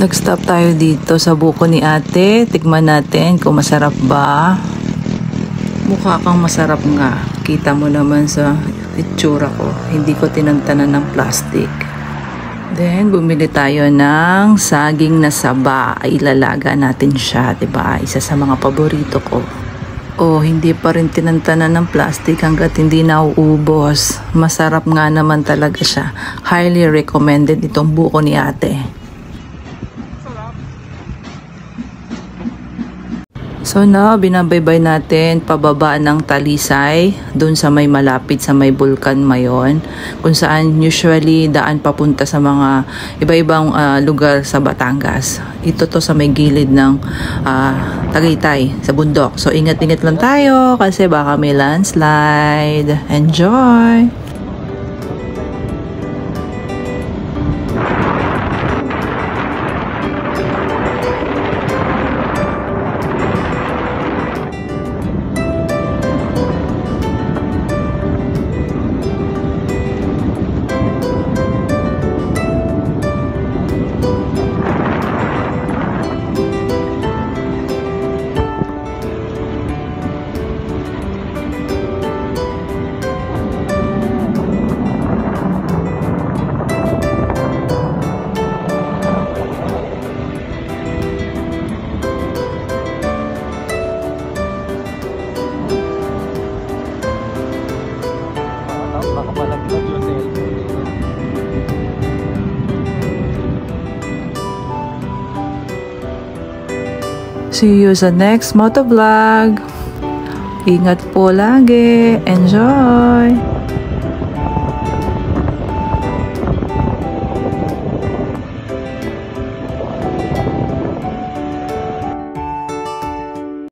Nag-stop tayo dito sa buko ni ate. Tikman natin kung masarap ba. Mukha kang masarap nga. Kita mo naman sa itsura ko. Hindi ko tinantanan ng plastic. Then, bumili tayo ng saging na saba. Ilalaga natin siya, diba? Isa sa mga paborito ko. Oh, hindi pa rin tinantanan ng plastic hanggat hindi nauubos. Masarap nga naman talaga siya. Highly recommended itong buko ni ate. So now, binabaybay natin pababa ng Talisay, dun sa may malapit sa may Bulkan Mayon, kung saan usually daan papunta sa mga iba-ibang lugar sa Batangas. Ito to sa may gilid ng Tagaytay, sa bundok. So ingat-ingat lang tayo kasi baka may landslide. Enjoy! See you sa next motovlog. Ingat po lagi. Enjoy!